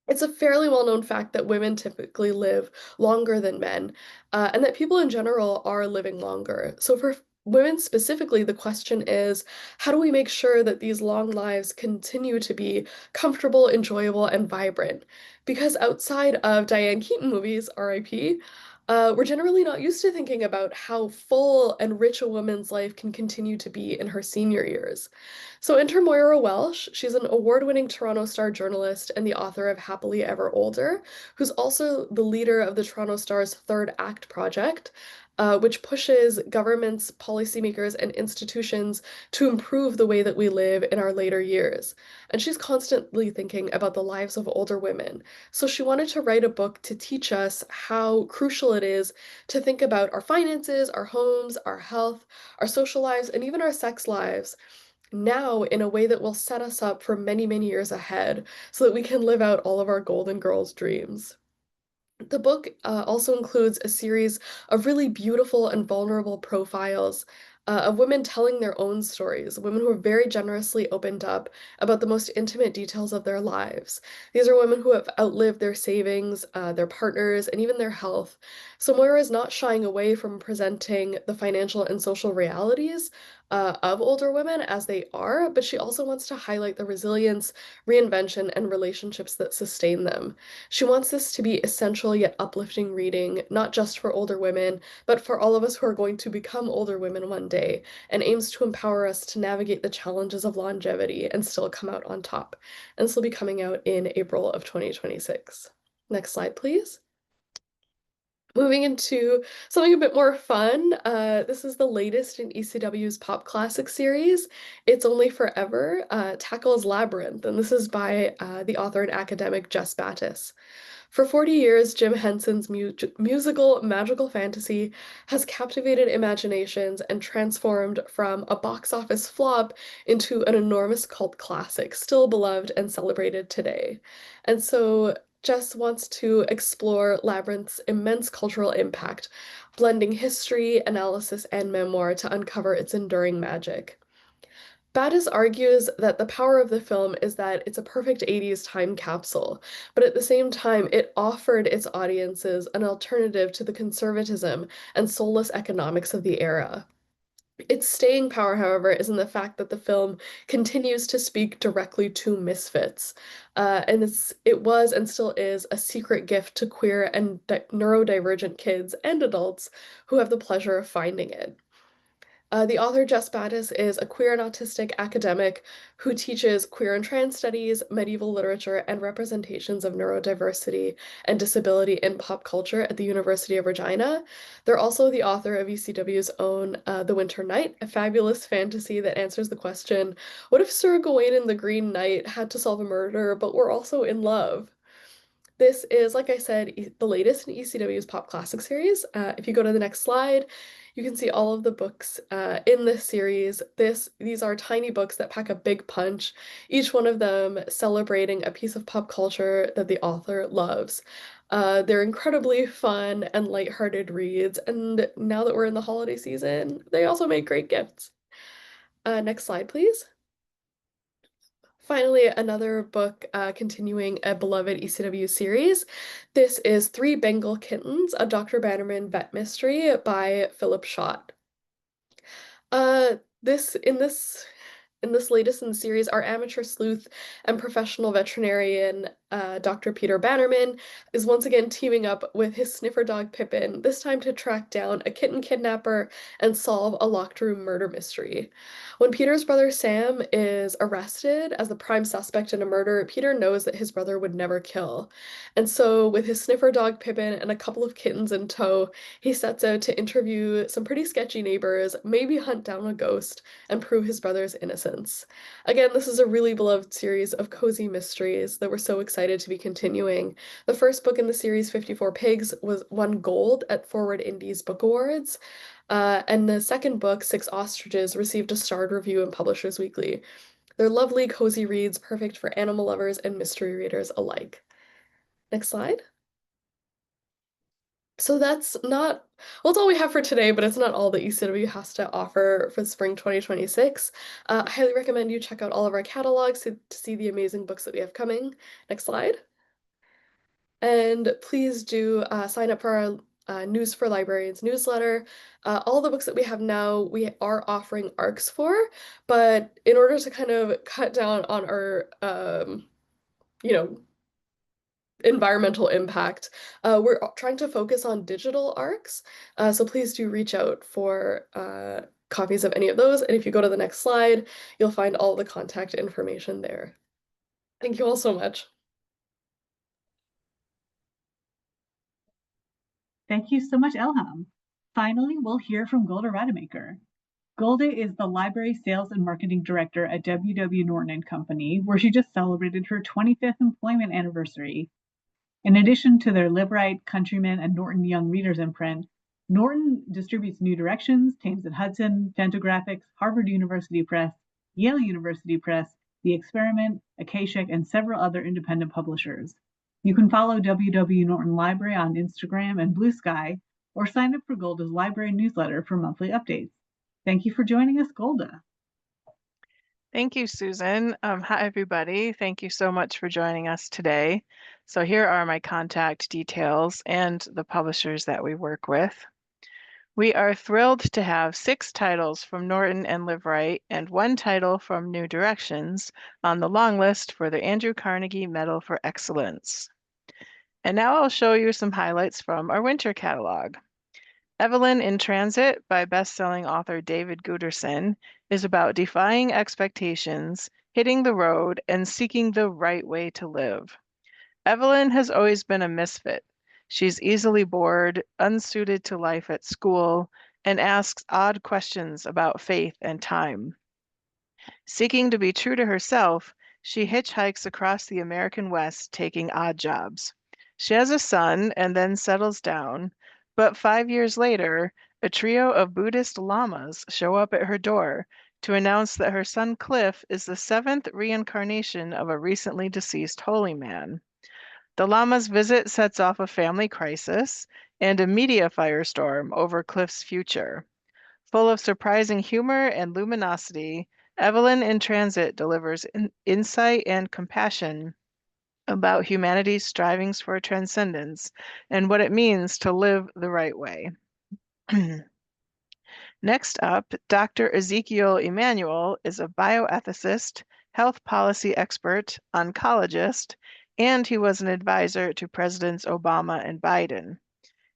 It's a fairly well-known fact that women typically live longer than men, and that people in general are living longer. So for women specifically, the question is, how do we make sure that these long lives continue to be comfortable, enjoyable, and vibrant? Because outside of Diane Keaton movies, RIP, we're generally not used to thinking about how full and rich a woman's life can continue to be in her senior years. So enter Moira Welsh. She's an award-winning Toronto Star journalist and the author of Happily Ever Older, who's also the leader of the Toronto Star's Third Act project, which pushes governments, policymakers, and institutions to improve the way that we live in our later years. And she's constantly thinking about the lives of older women. So she wanted to write a book to teach us how crucial it is to think about our finances, our homes, our health, our social lives, and even our sex lives now in a way that will set us up for many, many years ahead so that we can live out all of our Golden Girls dreams. The book also includes a series of really beautiful and vulnerable profiles of women telling their own stories, women who have very generously opened up about the most intimate details of their lives. These are women who have outlived their savings, their partners, and even their health. So Moira is not shying away from presenting the financial and social realities of older women as they are, but she also wants to highlight the resilience, reinvention, and relationships that sustain them. She wants this to be essential yet uplifting reading, not just for older women, but for all of us who are going to become older women one day, and aims to empower us to navigate the challenges of longevity and still come out on top. And this will be coming out in April of 2026. Next slide, please. Moving into something a bit more fun, this is the latest in ECW's Pop Classic series. It's Only Forever tackles Labyrinth, and this is by the author and academic Jess Battis. For 40 years, Jim Henson's musical magical fantasy has captivated imaginations and transformed from a box office flop into an enormous cult classic, still beloved and celebrated today. And so Jess wants to explore Labyrinth's immense cultural impact, blending history, analysis, and memoir to uncover its enduring magic. Battis argues that the power of the film is that it's a perfect 80s time capsule, but at the same time, it offered its audiences an alternative to the conservatism and soulless economics of the era. Its staying power, however, is in the fact that the film continues to speak directly to misfits. And it was and still is a secret gift to queer and neurodivergent kids and adults who have the pleasure of finding it. The author Jess Battis is a queer and autistic academic who teaches queer and trans studies, medieval literature, and representations of neurodiversity and disability in pop culture at the University of Regina. They're also the author of ECW's own The Winter Knight, a fabulous fantasy that answers the question, what if Sir Gawain and the Green Knight had to solve a murder, but were also in love? This is, like I said, the latest in ECW's Pop Classic series. If you go to the next slide, you can see all of the books in this series. These are tiny books that pack a big punch, each one of them celebrating a piece of pop culture that the author loves. They're incredibly fun and lighthearted reads, and now that we're in the holiday season, they also make great gifts. Next slide, please. Finally, another book continuing a beloved ECW series. This is Three Bengal Kittens, a Dr. Bannerman vet mystery by Philip Schott. This in this latest in the series, our amateur sleuth and professional veterinarian, Dr. Peter Bannerman, is once again teaming up with his sniffer dog Pippin, this time to track down a kitten kidnapper and solve a locked room murder mystery. When Peter's brother Sam is arrested as the prime suspect in a murder, Peter knows that his brother would never kill. And so, with his sniffer dog Pippin and a couple of kittens in tow, he sets out to interview some pretty sketchy neighbors, maybe hunt down a ghost, and prove his brother's innocence. Again, this is a really beloved series of cozy mysteries that we're so excited to be continuing. The first book in the series, 54 Pigs, won gold at Forward Indies Book Awards. And the second book, Six Ostriches, received a starred review in Publishers Weekly. They're lovely, cozy reads, perfect for animal lovers and mystery readers alike. Next slide. So that's not, well, it's all we have for today, but it's not all that ECW has to offer for spring 2026. I highly recommend you check out all of our catalogs to see the amazing books that we have coming. Next slide. And please do sign up for our News for Librarians newsletter. All the books that we have now, we are offering ARCs for, but in order to kind of cut down on our, you know, environmental impact, we're trying to focus on digital ARCs. So please do reach out for copies of any of those. And if you go to the next slide, you'll find all the contact information there. Thank you all so much.
Thank you so much, Elham. Finally, we'll hear from Golda Rademacher. Golda is the Library Sales and Marketing Director at W.W. Norton Company, where she just celebrated her 25th employment anniversary. In addition to their Librite, Countryman, and Norton Young Readers imprint, Norton distributes New Directions, Thames and Hudson, Fantagraphics, Harvard University Press, Yale University Press, The Experiment, Akashic, and several other independent publishers. You can follow WW Norton Library on Instagram and Blue Sky, or sign up for Golda's library newsletter for monthly updates. Thank you for joining us, Golda.
Thank you, Susan. Hi, everybody. Thank you so much for joining us today. So here are my contact details and the publishers that we work with. We are thrilled to have 6 titles from Norton and Live Right and 1 title from New Directions on the long list for the Andrew Carnegie Medal for Excellence. And now I'll show you some highlights from our winter catalog. Evelyn in Transit by best-selling author David Guterson is about defying expectations, hitting the road, and seeking the right way to live. Evelyn has always been a misfit. She's easily bored, unsuited to life at school, and asks odd questions about faith and time. Seeking to be true to herself, she hitchhikes across the American West taking odd jobs. She has a son and then settles down, but 5 years later, a trio of Buddhist lamas show up at her door to announce that her son Cliff is the 7th reincarnation of a recently deceased holy man. The lama's visit sets off a family crisis and a media firestorm over Cliff's future. Full of surprising humor and luminosity, Evelyn in Transit delivers insight and compassion about humanity's strivings for transcendence and what it means to live the right way. Next up, Dr. Ezekiel Emanuel is a bioethicist, health policy expert, oncologist, and he was an advisor to Presidents Obama and Biden.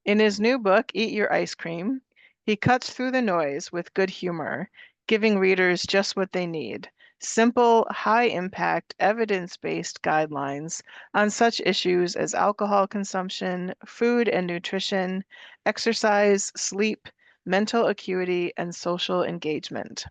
In his new book, Eat Your Ice Cream, he cuts through the noise with good humor, giving readers just what they need: simple, high-impact, evidence-based guidelines on such issues as alcohol consumption, food and nutrition, exercise, sleep, mental acuity, and social engagement.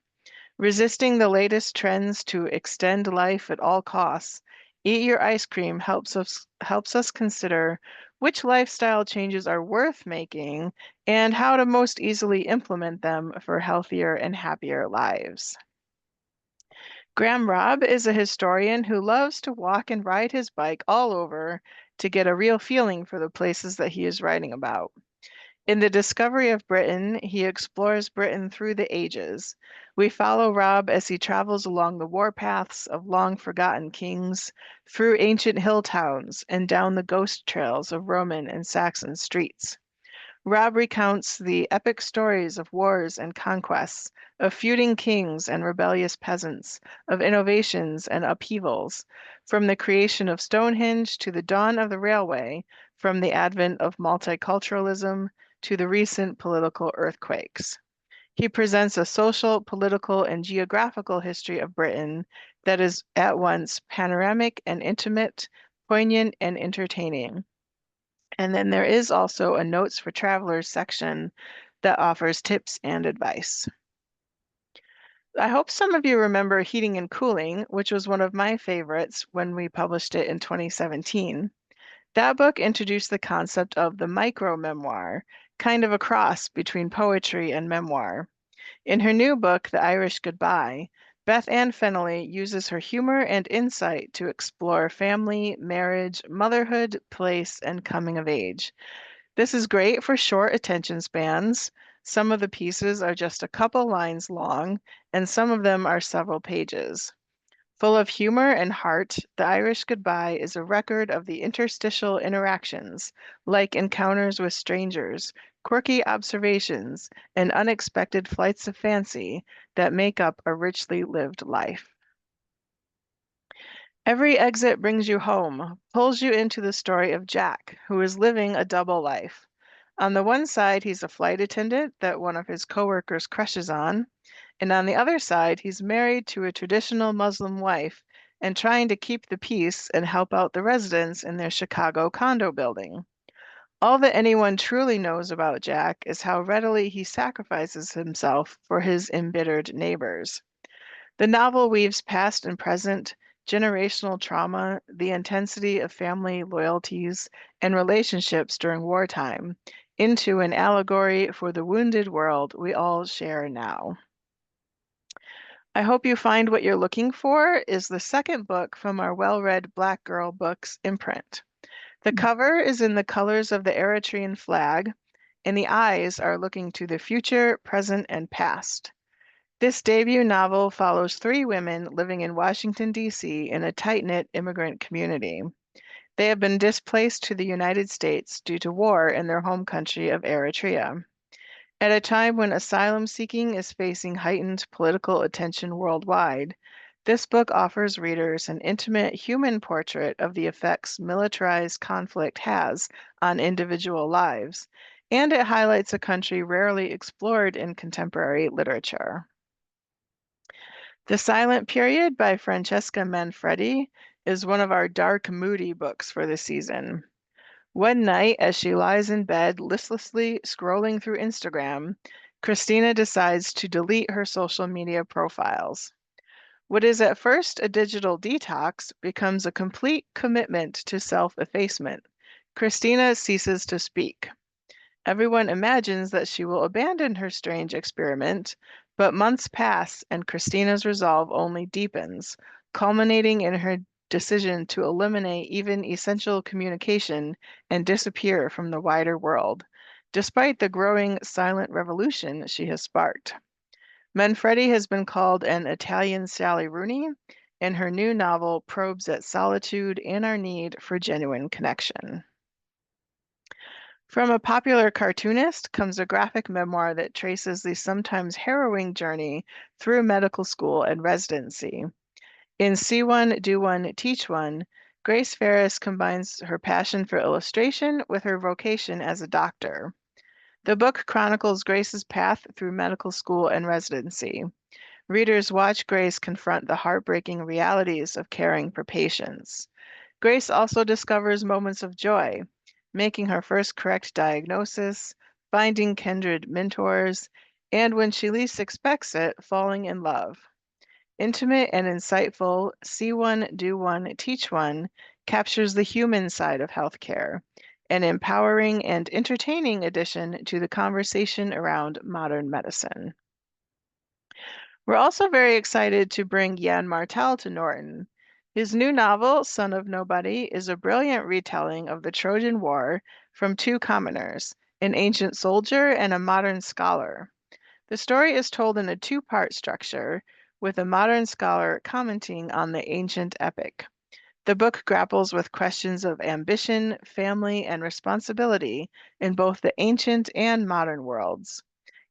Resisting the latest trends to extend life at all costs, Eat Your Ice Cream helps us consider which lifestyle changes are worth making and how to most easily implement them for healthier and happier lives. Graham Robb is a historian who loves to walk and ride his bike all over to get a real feeling for the places that he is writing about. In The Discovery of Britain, he explores Britain through the ages. We follow Rob as he travels along the warpaths of long-forgotten kings, through ancient hill towns, and down the ghost trails of Roman and Saxon streets. Rob recounts the epic stories of wars and conquests, of feuding kings and rebellious peasants, of innovations and upheavals, from the creation of Stonehenge to the dawn of the railway, from the advent of multiculturalism to the recent political earthquakes. He presents a social, political, and geographical history of Britain that is at once panoramic and intimate, poignant and entertaining. And then there is also a Notes for Travelers section that offers tips and advice. I hope some of you remember Heating and Cooling, which was one of my favorites when we published it in 2017. That book introduced the concept of the micro-memoir, kind of a cross between poetry and memoir. In her new book, The Irish Goodbye, Beth Ann Fennelly uses her humor and insight to explore family, marriage, motherhood, place, and coming of age. This is great for short attention spans. Some of the pieces are just a couple lines long, and some of them are several pages. Full of humor and heart, The Irish Goodbye is a record of the interstitial interactions, like encounters with strangers, quirky observations, and unexpected flights of fancy that make up a richly lived life. Every exit brings you home, pulls you into the story of Jack, who is living a double life. On the one side, he's a flight attendant that one of his coworkers crushes on. And on the other side, he's married to a traditional Muslim wife and trying to keep the peace and help out the residents in their Chicago condo building. All that anyone truly knows about Jack is how readily he sacrifices himself for his embittered neighbors. The novel weaves past and present, generational trauma, the intensity of family loyalties, and relationships during wartime into an allegory for the wounded world we all share now. I hope you find what you're looking for is the second book from our well-read Black Girl Books imprint. The cover is in the colors of the Eritrean flag, and the eyes are looking to the future, present, and past. This debut novel follows 3 women living in Washington, D.C. in a tight-knit immigrant community. They have been displaced to the United States due to war in their home country of Eritrea. At a time when asylum seeking is facing heightened political attention worldwide, this book offers readers an intimate human portrait of the effects militarized conflict has on individual lives, and it highlights a country rarely explored in contemporary literature. The Silent Period by Francesca Manfredi is one of our dark, moody books for this season. One night, as she lies in bed listlessly scrolling through Instagram, Christina decides to delete her social media profiles. What is at first a digital detox becomes a complete commitment to self-effacement. Christina ceases to speak. Everyone imagines that she will abandon her strange experiment, but months pass and Christina's resolve only deepens, culminating in her decision to eliminate even essential communication and disappear from the wider world, despite the growing silent revolution she has sparked. Manfredi has been called an Italian Sally Rooney, and her new novel probes at solitude and our need for genuine connection. From a popular cartoonist comes a graphic memoir that traces the sometimes harrowing journey through medical school and residency. In See One, Do One, Teach One, Grace Ferris combines her passion for illustration with her vocation as a doctor. The book chronicles Grace's path through medical school and residency. Readers watch Grace confront the heartbreaking realities of caring for patients. Grace also discovers moments of joy, making her first correct diagnosis, finding kindred mentors, and when she least expects it, falling in love. Intimate and insightful, See One, Do One, Teach One captures the human side of healthcare, an empowering and entertaining addition to the conversation around modern medicine. We're also very excited to bring Jan Martel to Norton. His new novel, Son of Nobody, is a brilliant retelling of the Trojan War from two commoners, an ancient soldier and a modern scholar. The story is told in a two-part structure, with a modern scholar commenting on the ancient epic. The book grapples with questions of ambition, family, and responsibility in both the ancient and modern worlds.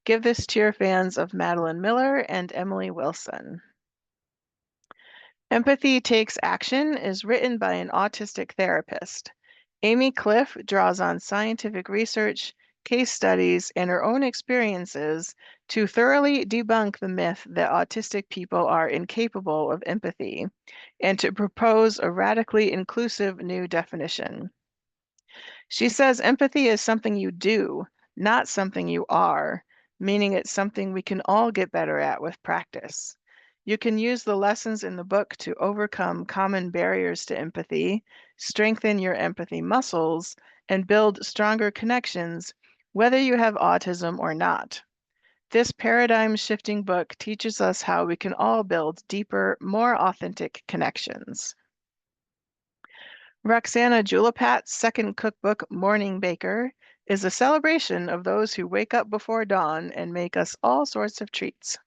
Give this to your fans of Madeline Miller and Emily Wilson. Empathy Takes Action is written by an autistic therapist. Amy Cliff draws on scientific research, case studies, and her own experiences to thoroughly debunk the myth that autistic people are incapable of empathy and to propose a radically inclusive new definition. She says empathy is something you do, not something you are, meaning it's something we can all get better at with practice. You can use the lessons in the book to overcome common barriers to empathy, strengthen your empathy muscles, and build stronger connections, whether you have autism or not. This paradigm-shifting book teaches us how we can all build deeper, more authentic connections. Roxana Julapat's second cookbook, Morning Baker, is a celebration of those who wake up before dawn and make us all sorts of treats.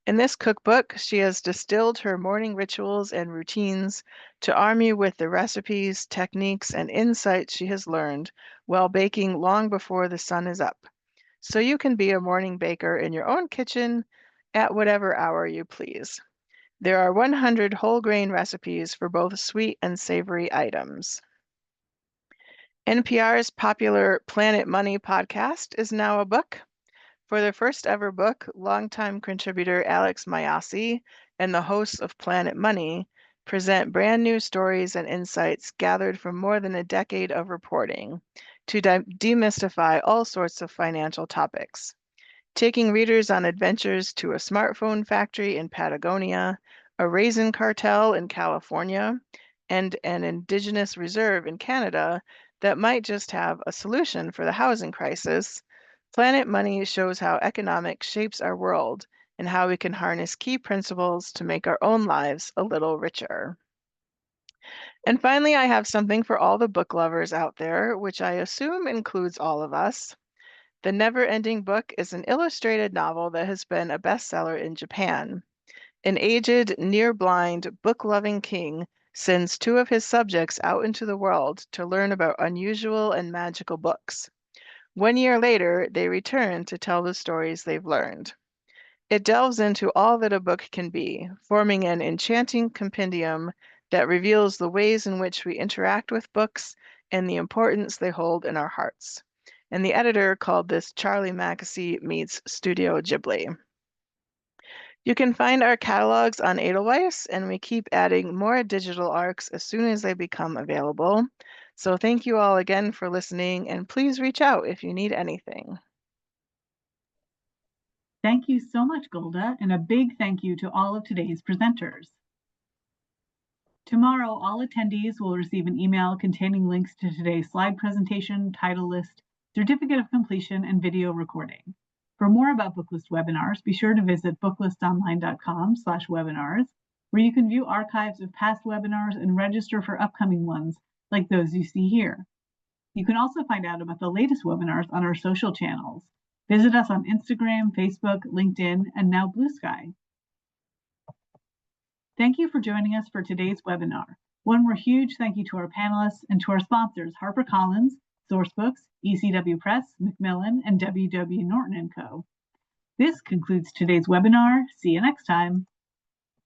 In this cookbook, she has distilled her morning rituals and routines to arm you with the recipes, techniques, and insights she has learned while baking long before the sun is up, so you can be a morning baker in your own kitchen at whatever hour you please. There are 100 whole grain recipes for both sweet and savory items. NPR's popular Planet Money podcast is now a book. For their first ever book, longtime contributor Alex Mayasi and the hosts of Planet Money present brand new stories and insights gathered from more than a decade of reporting to demystify all sorts of financial topics. Taking readers on adventures to a smartphone factory in Patagonia, a raisin cartel in California, and an indigenous reserve in Canada that might just have a solution for the housing crisis, Planet Money shows how economics shapes our world and how we can harness key principles to make our own lives a little richer. And finally, I have something for all the book lovers out there, which I assume includes all of us. The Never-Ending Book is an illustrated novel that has been a bestseller in Japan. An aged, near-blind, book-loving king sends two of his subjects out into the world to learn about unusual and magical books. 1 year later, they return to tell the stories they've learned. It delves into all that a book can be, forming an enchanting compendium that reveals the ways in which we interact with books and the importance they hold in our hearts. And the editor called this Charlie Mackesy meets Studio Ghibli. You can find our catalogs on Edelweiss, and we keep adding more digital ARCs as soon as they become available. So thank you all again for listening, and please reach out if you need anything.
Thank you so much, Golda, and a big thank you to all of today's presenters. Tomorrow, all attendees will receive an email containing links to today's slide presentation, title list, certificate of completion, and video recording. For more about Booklist webinars, be sure to visit booklistonline.com/webinars, where you can view archives of past webinars and register for upcoming ones like those you see here. You can also find out about the latest webinars on our social channels. Visit us on Instagram, Facebook, LinkedIn, and now Blue Sky. Thank you for joining us for today's webinar. One more huge thank you to our panelists and to our sponsors, HarperCollins, Sourcebooks, ECW Press, Macmillan, and WW Norton Co. This concludes today's webinar. See you next time.